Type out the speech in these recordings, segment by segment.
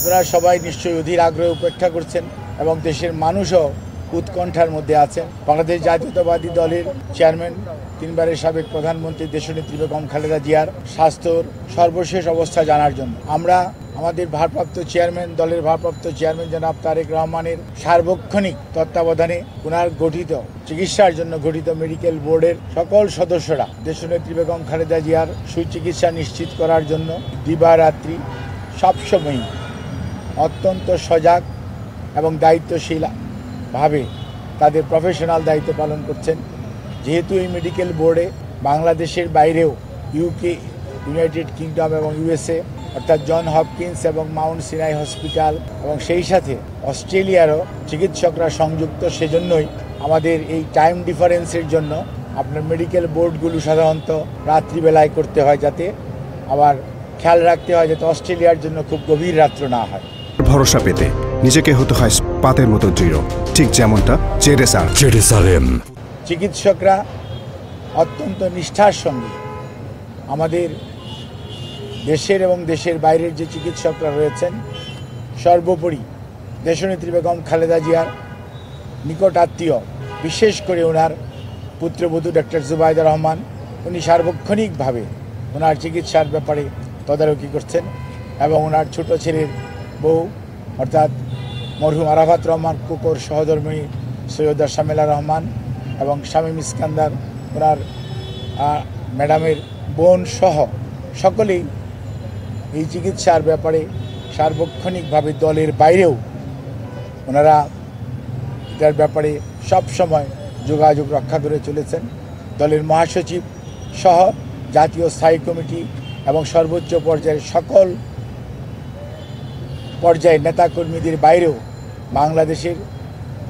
আপনারা সবাই নিশ্চয়ই অধীর আগ্রহে উপেক্ষা করছেন এবং দেশের মানুষও উৎকণ্ঠার মধ্যে আছেন বাংলাদেশ জাতীয়তাবাদী দলের চেয়ারম্যান, তিনবারের সাবেক প্রধানমন্ত্রী দেশনেত্রী বেগম খালেদা জিয়ার স্বাস্থ্যর সর্বশেষ অবস্থা জানার জন্য আমরা আমাদের ভারপ্রাপ্ত চেয়ারম্যান, দলের ভারপ্রাপ্ত চেয়ারম্যান জনাব তারেক রহমানের সার্বক্ষণিক তত্ত্বাবধানে ওনার গঠিত চিকিৎসার জন্য গঠিত মেডিকেল বোর্ডের সকল সদস্যরা দেশনেত্রী বেগম খালেদা জিয়ার সুচিকিৎসা নিশ্চিত করার জন্য দিবারাত্রি সবসময়ই অত্যন্ত সজাগ এবং দায়িত্বশীলভাবে তাদের প্রফেশনাল দায়িত্ব পালন করছেন। যেহেতু এই মেডিকেল বোর্ডে বাংলাদেশের বাইরেও ইউকে, ইউনাইটেড কিংডম এবং ইউএসএ অর্থাৎ জন হপকিন্স এবং মাউন্ট সিনাই হসপিটাল এবং সেই সাথে অস্ট্রেলিয়ারও চিকিৎসকরা সংযুক্ত, সেজন্যই আমাদের এই টাইম ডিফারেন্সের জন্য আপনার মেডিকেল বোর্ডগুলো সাধারণত রাত্রিবেলায় করতে হয়, যাতে আবার খেয়াল রাখতে হয় যাতে অস্ট্রেলিয়ার জন্য খুব গভীর রাত্র না হয়। ভরসা পেতে নিজেকে হতে হয় পাতের মতো দৃঢ়, ঠিক যেমনটা জেরুসালেম। চিকিৎসকরা অত্যন্ত নিষ্ঠার সঙ্গে আমাদের দেশের এবং দেশের বাইরের যে চিকিৎসকরা রয়েছেন, সর্বোপরি দেশনেত্রী বেগম খালেদা জিয়ার নিকট আত্মীয়, বিশেষ করে ওনার পুত্রবধূ ডক্টর জুবাইদা রহমান, উনি সার্বক্ষণিকভাবে ওনার চিকিৎসার ব্যাপারে তদারকি করছেন এবং ওনার ছোট ছেলের বউ অর্থাৎ মরহুম আরাফাত রহমান কুকুর সহধর্মী সৈয়দা শামেলা রহমান এবং শামীম ইস্কান্দার ওনার ম্যাডামের বোন সহ সকলেই এই চিকিৎসার ব্যাপারে সার্বক্ষণিকভাবে দলের বাইরেও ওনারা এটার ব্যাপারে সব সময় যোগাযোগ রক্ষা করে চলেছেন। দলের মহাসচিব সহ জাতীয় স্থায়ী কমিটি এবং সর্বোচ্চ পর্যায়ের সকল পর্যায়ের নেতাকর্মীদের বাইরেও বাংলাদেশের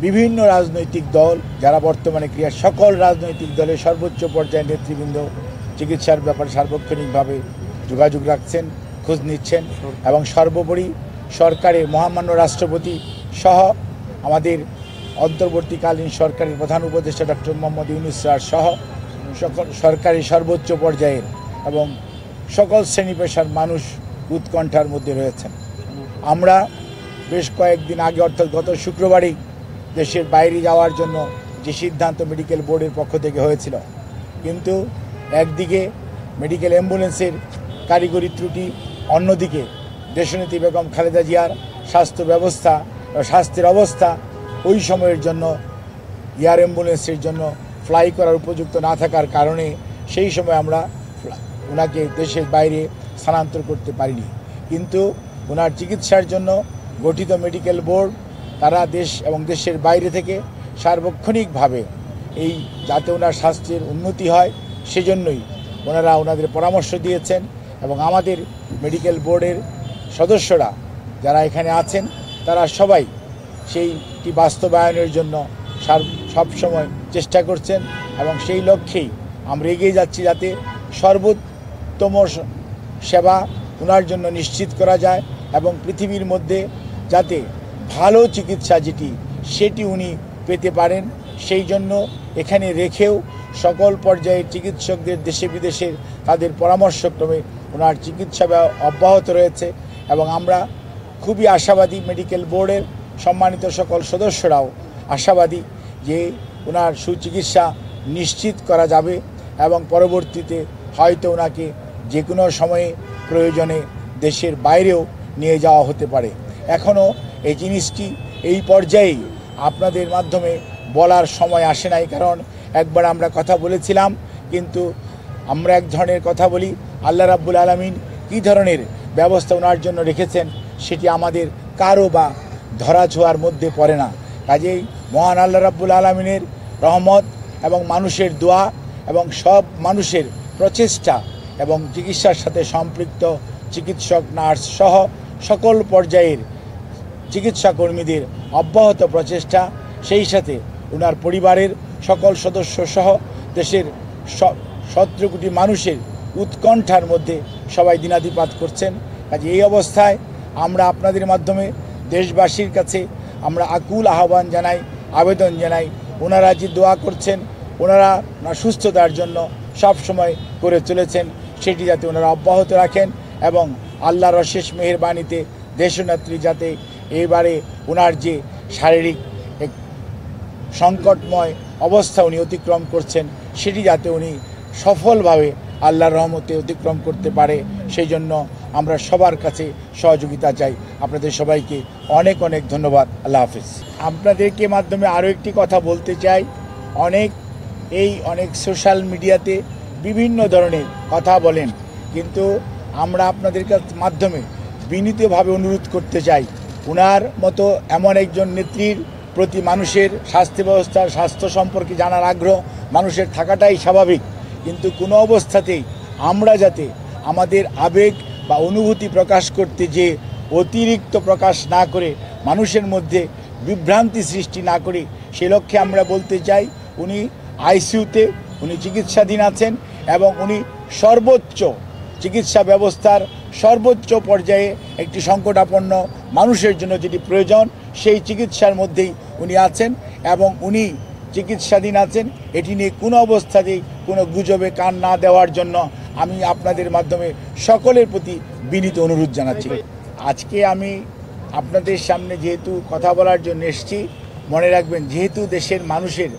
বিভিন্ন রাজনৈতিক দল যারা বর্তমানে সকল রাজনৈতিক দলের সর্বোচ্চ পর্যায়ের নেতৃবৃন্দ চিকিৎসার ব্যাপারে সার্বক্ষণিকভাবে যোগাযোগ রাখছেন, খোঁজ নিচ্ছেন এবং সর্বোপরি সরকারের মহামান্য রাষ্ট্রপতি সহ আমাদের অন্তর্বর্তীকালীন সরকারের প্রধান উপদেষ্টা ডক্টর মোহাম্মদ ইউনূস স্যার সহ সকল সরকারি সর্বোচ্চ পর্যায়ের এবং সকল শ্রেণী পেশার মানুষ উৎকণ্ঠার মধ্যে রয়েছেন। আমরা বেশ কয়েকদিন আগে অর্থাৎ গত শুক্রবারেই দেশের বাইরে যাওয়ার জন্য যে সিদ্ধান্ত মেডিকেল বোর্ডের পক্ষ থেকে হয়েছিল, কিন্তু একদিকে মেডিকেল অ্যাম্বুলেন্সের কারিগরি ত্রুটি, অন্যদিকে দেশনেত্রী বেগম খালেদা জিয়ার স্বাস্থ্যের অবস্থা ওই সময়ের জন্য এয়ার অ্যাম্বুলেন্সের জন্য ফ্লাই করার উপযুক্ত না থাকার কারণে সেই সময় আমরা ওনাকে দেশের বাইরে স্থানান্তর করতে পারিনি। কিন্তু ওনার চিকিৎসার জন্য গঠিত মেডিকেল বোর্ড তারা দেশ এবং দেশের বাইরে থেকে সার্বক্ষণিকভাবে এই যাতে ওনার স্বাস্থ্যের উন্নতি হয় সেজন্যই ওনারা ওনাদের পরামর্শ দিয়েছেন এবং আমাদের মেডিকেল বোর্ডের সদস্যরা যারা এখানে আছেন তারা সবাই সেইটি বাস্তবায়নের জন্য সবসময় চেষ্টা করছেন এবং সেই লক্ষ্যেই আমরা এগিয়ে যাচ্ছি যাতে সর্বোত্তম সেবা ওনার জন্য নিশ্চিত করা যায় এবং পৃথিবীর মধ্যে যাতে ভালো চিকিৎসা সেটি উনি পেতে পারেন, সেই জন্য এখানে রেখেও সকল পর্যায়ের চিকিৎসকদের দেশে বিদেশের তাদের পরামর্শক্রমে ওনার চিকিৎসা অব্যাহত রয়েছে এবং আমরা খুবই আশাবাদী, মেডিকেল বোর্ডের সম্মানিত সকল সদস্যরাও আশাবাদী যে ওনার সুচিকিৎসা নিশ্চিত করা যাবে এবং পরবর্তীতে হয়তো ওনাকে যে কোনো সময়ে প্রয়োজনে দেশের বাইরেও নিয়ে যাওয়া হতে পারে। এখনও এই জিনিসটি এই পর্যায়েই আপনাদের মাধ্যমে বলার সময় আসে নাই, কারণ একবার আমরা কথা বলেছিলাম, কিন্তু আমরা এক ধরনের কথা বলি, আল্লাহ রাব্বুল আলামিন কী ধরনের ব্যবস্থা ওনার জন্য রেখেছেন সেটি আমাদের কারো বা ধরাছোঁয়ার মধ্যে পড়ে না। কাজেই মহান আল্লাহ রাব্বুল আলামিনের রহমত এবং মানুষের দোয়া এবং সব মানুষের প্রচেষ্টা এবং চিকিৎসার সাথে সম্পৃক্ত চিকিৎসক, নার্স সহ সকল পর্যায়ের চিকিৎসা কর্মীদের অব্যাহত প্রচেষ্টা, সেই সাথে ওনার পরিবারের সকল সদস্য সহ দেশের 17 কোটি মানুষের উৎকণ্ঠার মধ্যে সবাই দিনাতিপাত করছেন। কাজে এই অবস্থায় আমরা আপনাদের মাধ্যমে দেশবাসীর কাছে আমরা আকুল আহ্বান জানাই, আবেদন জানাই, ওনারা যে দোয়া করছেন, ওনারা সুস্থতার জন্য সব সময় করে চলেছেন, সেটি যাতে ওনারা অব্যাহত রাখেন এবং আল্লাহর অশেষ মেহেরবানিতে দেশনেত্রী যাতে এবারে ওনার যে শারীরিক এক সংকটময় অবস্থা উনি অতিক্রম করছেন সেটি যাতে উনি সফলভাবে আল্লাহর রহমতে অতিক্রম করতে পারে, সেই জন্য আমরা সবার কাছে সহযোগিতা চাই। আপনাদের সবাইকে অনেক অনেক ধন্যবাদ। আল্লাহ হাফিজ। আপনাদেরকে মাধ্যমে আরও একটি কথা বলতে চাই, অনেক সোশ্যাল মিডিয়াতে বিভিন্ন ধরনের কথা বলেন, কিন্তু আমরা আপনাদের মাধ্যমে বিনীতভাবে অনুরোধ করতে চাই, ওনার মতো এমন একজন নেত্রীর প্রতি মানুষের স্বাস্থ্য সম্পর্কে জানার আগ্রহ মানুষের থাকাটাই স্বাভাবিক, কিন্তু কোনো অবস্থাতেই আমরা যাতে আমাদের আবেগ বা অনুভূতি প্রকাশ করতে যে অতিরিক্ত প্রকাশ না করে মানুষের মধ্যে বিভ্রান্তি সৃষ্টি না করি, সে লক্ষ্যে আমরা বলতে চাই উনি আইসিইউতে উনি চিকিৎসাধীন আছেন এবং উনি সর্বোচ্চ চিকিৎসা ব্যবস্থার সর্বোচ্চ পর্যায়ে একটি সংকটাপন্ন মানুষের জন্য যেটি প্রয়োজন সেই চিকিৎসার মধ্যেই উনি আছেন এবং উনি চিকিৎসাধীন আছেন। এটি নিয়ে কোনো অবস্থাতেই কোনো গুজবে কান না দেওয়ার জন্য আমি আপনাদের মাধ্যমে সকলের প্রতি বিনীত অনুরোধ জানাচ্ছি। আজকে আমি আপনাদের সামনে যেহেতু কথা বলার জন্য এসেছি, মনে রাখবেন যেহেতু দেশের মানুষের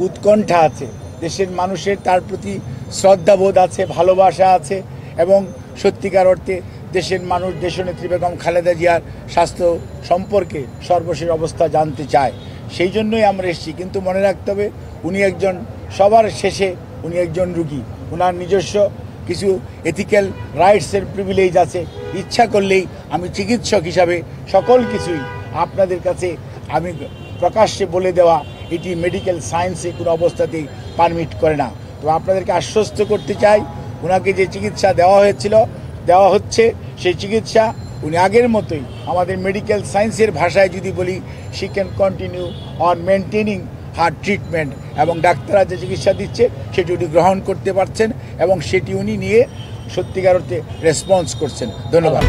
উৎকণ্ঠা আছে, দেশের মানুষের তার প্রতি শ্রদ্ধাবোধ আছে, ভালোবাসা আছে এবং সত্যিকার অর্থে দেশের মানুষ দেশনেত্রী বেগম খালেদা জিয়ার স্বাস্থ্য সম্পর্কে সর্বশেষ অবস্থা জানতে চায়, সেই জন্যই আমরা এসেছি। কিন্তু মনে রাখতে হবে উনি একজন সবার শেষে উনি একজন রুগী, ওনার নিজস্ব কিছু এথিক্যাল রাইটসের প্রিভিলেজ আছে। ইচ্ছা করলেই আমি চিকিৎসক হিসাবে সকল কিছুই আপনাদের কাছে আমি প্রকাশ্যে বলে দেওয়া এটি মেডিকেল সায়েন্সে কোনো অবস্থাতেই পারমিট করে না। তো আপনাদেরকে আশ্বস্ত করতে চাই, ওনাকে যে চিকিৎসা দেওয়া হচ্ছে সেই চিকিৎসা উনি আগের মতোই আমাদের মেডিকেল সায়েন্সের ভাষায় যদি বলি she can continue on maintaining her treatment, এবং ডাক্তাররা যে চিকিৎসা দিচ্ছে সেটি উনি গ্রহণ করতে পারছেন এবং সেটি উনি নিয়ে সত্যিকার অর্থে রেসপন্স করছেন। ধন্যবাদ।